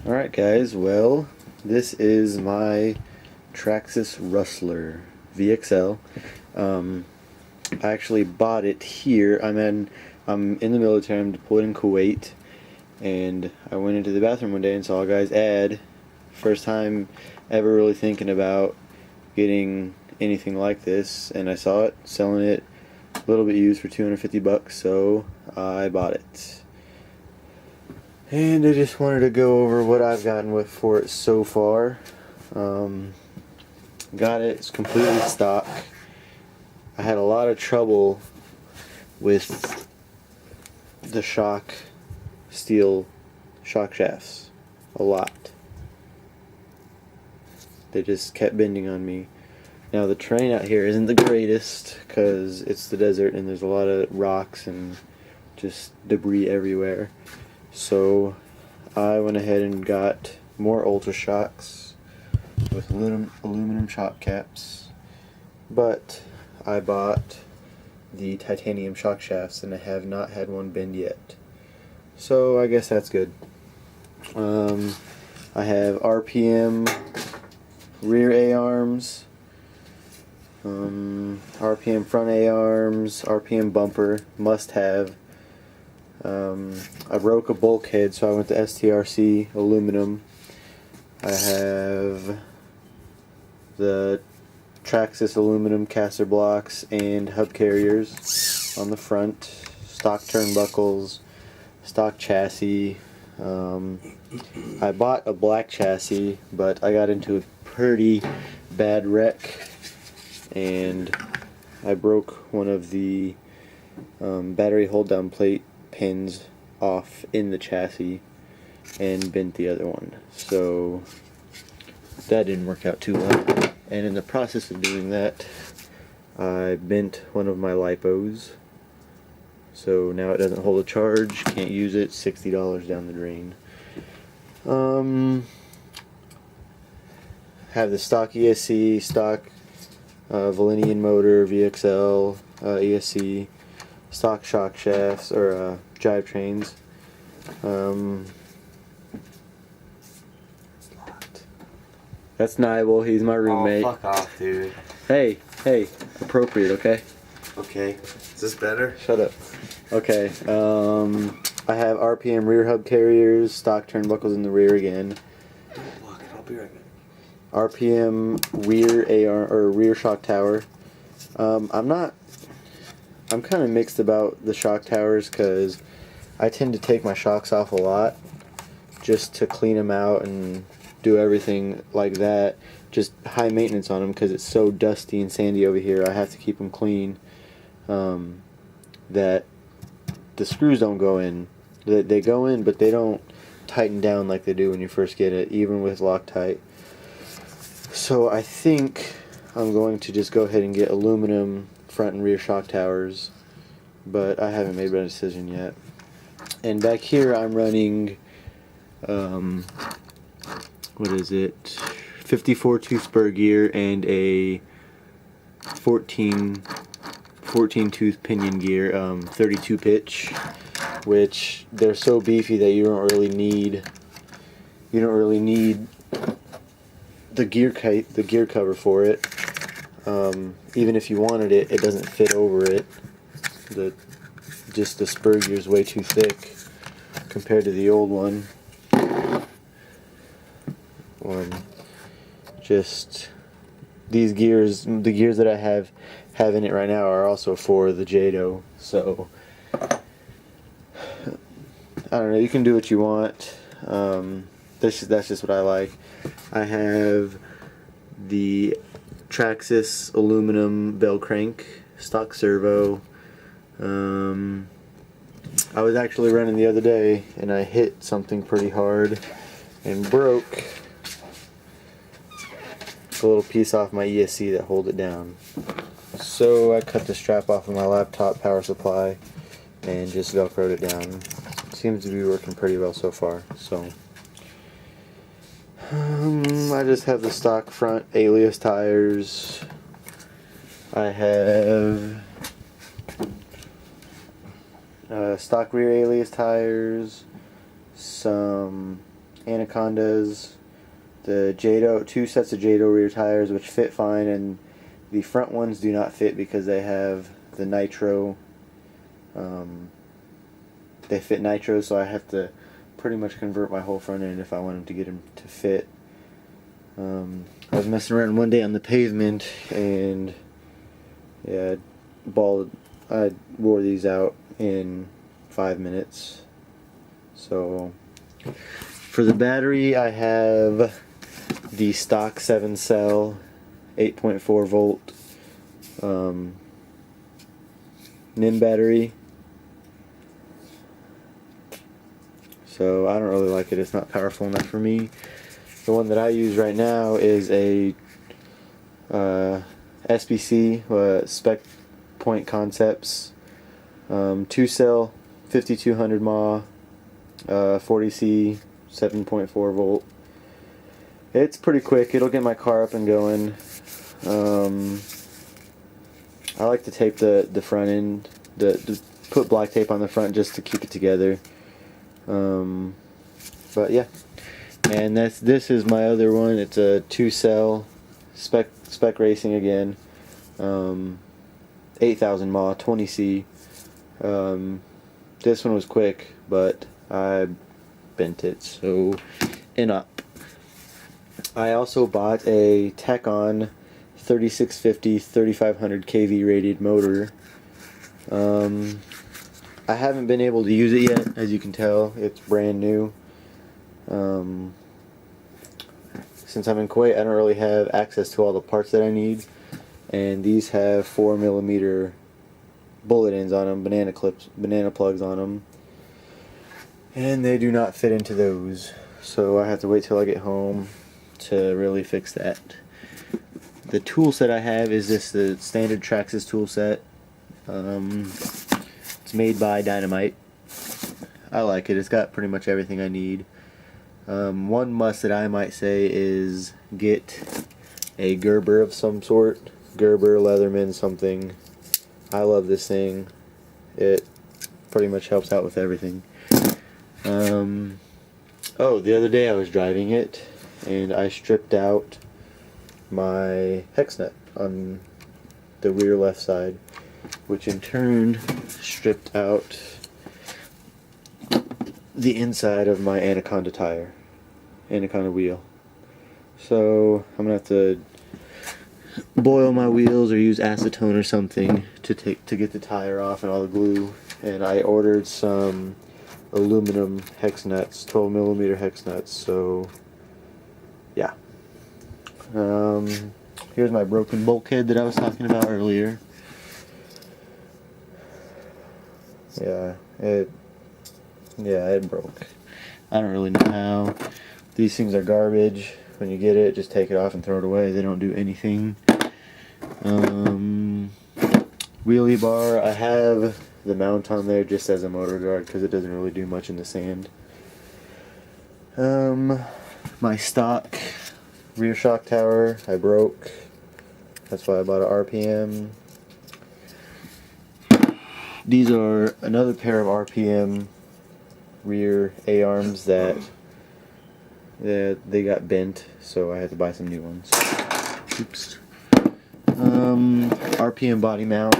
Alright guys, well, this is my Traxxas Rustler VXL. I actually bought it here. I'm in the military. I'm deployed in Kuwait, and I went into the bathroom one day and saw a guy's ad. First time ever really thinking about getting anything like this, and I saw it, selling it a little bit used for $250, so I bought it. And I just wanted to go over what I've gotten with for it so far. Got it, it's completely stock. I had a lot of trouble with the steel shock shafts. A lot. They just kept bending on me. Now the terrain out here isn't the greatest because it's the desert and there's a lot of rocks and just debris everywhere. So I went ahead and got more Ultra Shocks with aluminum shock caps, but I bought the titanium shock shafts and I have not had one bend yet. So I guess that's good. I have RPM rear A-arms, RPM front A-arms, RPM bumper, must have. I broke a bulkhead, so I went to STRC aluminum. I have the Traxxas aluminum caster blocks and hub carriers on the front, stock turnbuckles, stock chassis. I bought a black chassis, but I got into a pretty bad wreck and I broke one of the battery hold down plate pins off in the chassis and bent the other one, so that didn't work out too well. And in the process of doing that, I bent one of my lipos, so now it doesn't hold a charge, can't use it, $60 down the drain. Have the stock ESC, stock Valenian motor, VXL, ESC, stock shock shafts, or drive trains. That's Nibel, he's my roommate. Oh, fuck off, dude. Hey, appropriate, okay? Okay. Is this better? Shut up. Okay, I have RPM rear hub carriers, stock turnbuckles in the rear again. Look, I'll be right back. RPM rear AR, or rear shock tower. I'm kind of mixed about the shock towers because I tend to take my shocks off a lot just to clean them out and do everything like that. Just high maintenance on them because it's so dusty and sandy over here. I have to keep them clean. That the screws don't go in. They go in, but they don't tighten down like they do when you first get it, even with Loctite. So I think I'm going to just go ahead and get aluminum front and rear shock towers, but I haven't made a decision yet. And back here I'm running, what is it, 54 tooth spur gear and a 14 tooth pinion gear, 32 pitch, which they're so beefy that you don't really need the gear cover for it. Even if you wanted it, it doesn't fit over it. Just the spur gear is way too thick compared to the old one. Just these gears, the gears that I have in it right now are also for the Jado. So I don't know. You can do what you want. That's just what I like. I have the Traxxas aluminum bell crank, stock servo. I was actually running the other day and I hit something pretty hard and broke a little piece off my ESC that hold it down. So I cut the strap off of my laptop power supply and just velcroed it down. Seems to be working pretty well so far. So I just have the stock front Alias tires. I have stock rear Alias tires, some Anacondas, the Jado, 2 sets of Jado rear tires which fit fine, and the front ones do not fit because they have the nitro. They fit nitro, so I have to pretty much convert my whole front end if I want them to get them to fit. I was messing around one day on the pavement and yeah, I wore these out in 5 minutes. So for the battery, I have the stock 7-cell 8.4 volt NIM battery. So I don't really like it. It's not powerful enough for me. The one that I use right now is a SBC, Spec Point Concepts, 2-cell, 5200 mAh, 40C, 7.4 volt. It's pretty quick. It'll get my car up and going. I like to tape the front end, put black tape on the front just to keep it together. But yeah, and this is my other one. It's a 2-cell spec racing again, 8000 mAh, 20C. This one was quick, but I bent it, so up. I also bought a Tech-On 3650 3500 kV rated motor. I haven't been able to use it yet, as you can tell. It's brand new. Since I'm in Kuwait, I don't really have access to all the parts that I need, and these have 4mm bullet ends on them, banana plugs on them, and they do not fit into those, so I have to wait till I get home to really fix that. The tool set I have is the standard Traxxas tool set. It's made by Dynamite. I like it. It's got pretty much everything I need. One must that I might say is get a Gerber of some sort. Gerber, Leatherman, something. I love this thing. It pretty much helps out with everything. Oh, the other day I was driving it and I stripped out my hex nut on the rear left side, which in turn stripped out the inside of my Anaconda tire, Anaconda wheel. So I'm gonna have to boil my wheels or use acetone or something to get the tire off and all the glue. And I ordered some aluminum hex nuts, 12mm hex nuts. So yeah. Here's my broken bulkhead that I was talking about earlier. Yeah, it broke. I don't really know how. These things are garbage. When you get it, just take it off and throw it away. They don't do anything. Wheelie bar, I have the mount on there just as a motor guard because it doesn't really do much in the sand. My stock rear shock tower I broke. That's why I bought an RPM. These are another pair of RPM rear A-arms that they got bent, so I had to buy some new ones. Oops. RPM body mount.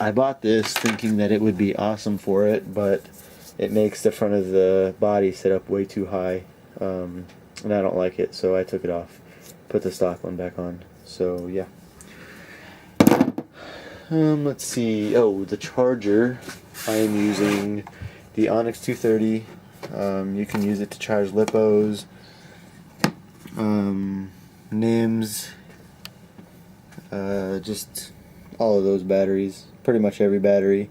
I bought this thinking that it would be awesome for it, but it makes the front of the body sit up way too high, and I don't like it, so I took it off. Put the stock one back on. So yeah. Let's see. Oh, the charger. I am using the Onyx 230. You can use it to charge lipos, NIMS, just all of those batteries. Pretty much every battery.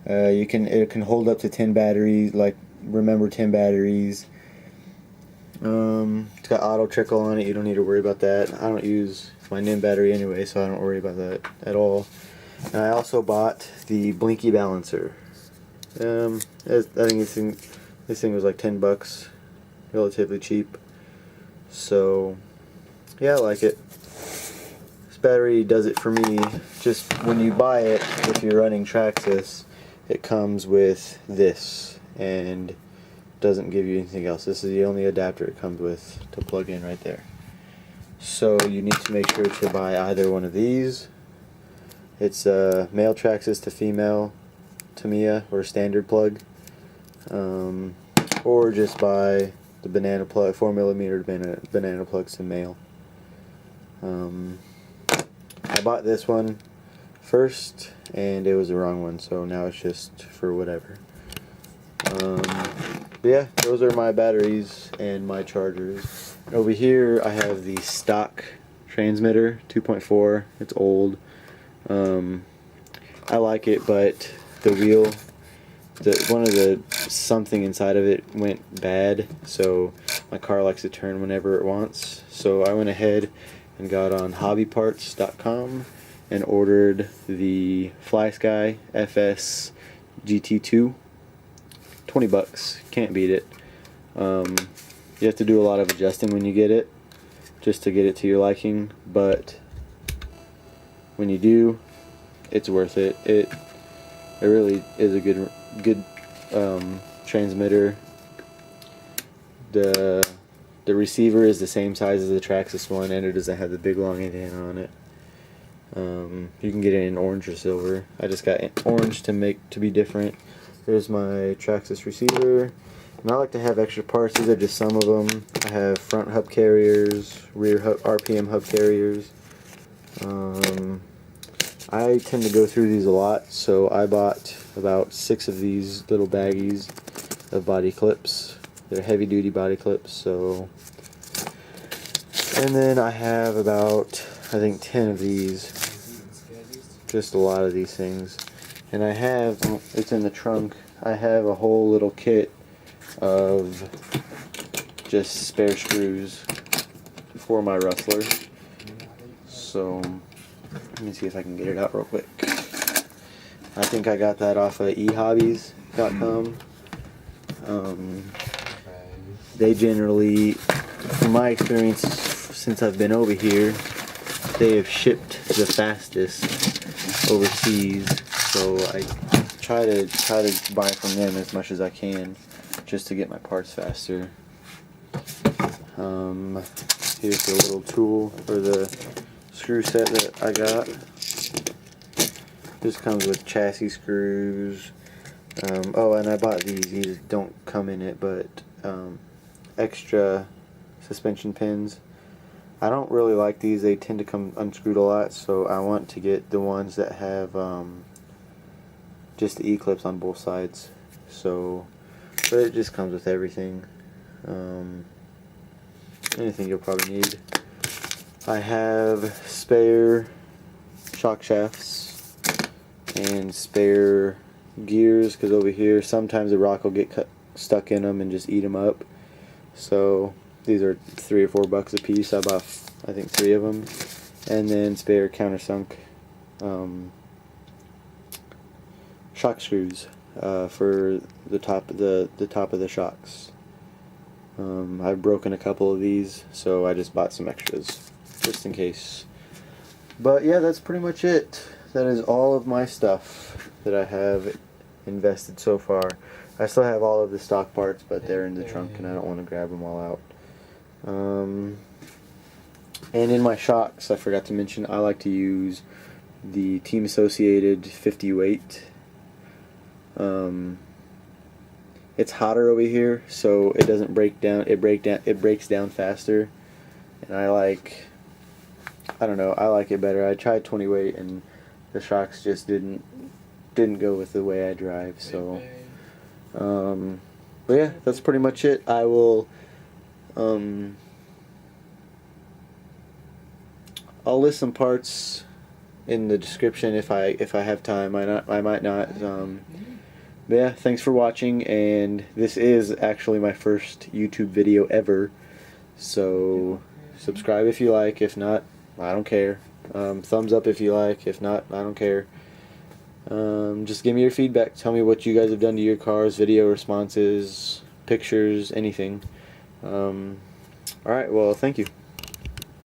It can hold up to 10 batteries. Like, remember 10 batteries. It's got auto trickle on it. You don't need to worry about that. I don't use my NIM battery anyway, so I don't worry about that at all. And I also bought the Blinky balancer. I think this thing was like $10, relatively cheap. So yeah, I like it. This battery does it for me. Just when you buy it, if you're running Traxxas, it comes with this, and doesn't give you anything else. This is the only adapter it comes with to plug in right there. So you need to make sure to buy either one of these. It's male Traxxas to female Tamiya, or standard plug, or just buy the banana plug, 4mm banana plugs to male. I bought this one first and it was the wrong one, so now it's just for whatever. But yeah, those are my batteries and my chargers. Over here I have the stock transmitter, 2.4. It's old. I like it, but the wheel, one of the something inside of it went bad, so my car likes to turn whenever it wants. So I went ahead and got on hobbyparts.com and ordered the FlySky FS GT2. $20, can't beat it. You have to do a lot of adjusting when you get it, just to get it to your liking, but when you do, it's worth it. It really is a good transmitter. The receiver is the same size as the Traxxas one, and it doesn't have the big long antenna on it. You can get it in orange or silver. I just got orange to be different. There's my Traxxas receiver, and I like to have extra parts. These are just some of them. I have front hub carriers, rear RPM hub carriers. I tend to go through these a lot, so I bought about 6 of these little baggies of body clips. They're heavy duty body clips, so. And then I have about, I think, 10 of these. Just a lot of these things. And I have, it's in the trunk, I have a whole little kit of just spare screws for my Rustler. So, let me see if I can get it out real quick. I think I got that off of ehobbies.com. They generally, from my experience since I've been over here, they have shipped the fastest overseas. So I try to buy from them as much as I can, just to get my parts faster. Here's the little tool for the screw set that I got. This comes with chassis screws. Oh, and I bought these. These don't come in it, but extra suspension pins. I don't really like these. They tend to come unscrewed a lot, so I want to get the ones that have just the E-clips on both sides. So, but it just comes with everything. Anything you'll probably need. I have spare shock shafts and spare gears, because over here sometimes the rock will get stuck in them and just eat them up. So these are $3 or $4 a piece. I bought, I think, 3 of them. And then spare countersunk shock screws for the top of the shocks. I've broken a couple of these, so I just bought some extras just in case. But yeah, that's pretty much it. That is all of my stuff that I have invested so far. I still have all of the stock parts, but they're in the trunk and I don't want to grab them all out. And in my shocks, I forgot to mention, I like to use the Team Associated 50 weight. It's hotter over here, so it doesn't break down. It breaks down faster, and I don't know, I like it better. I tried 20 weight, and the shocks just didn't go with the way I drive. So, but yeah, that's pretty much it. I will, I'll list some parts in the description if I have time. I might not. But yeah, thanks for watching, and this is actually my first YouTube video ever. So subscribe if you like. If not, I don't care. Thumbs up if you like. If not, I don't care. Just give me your feedback. Tell me what you guys have done to your cars, video responses, pictures, anything. Alright, well, thank you.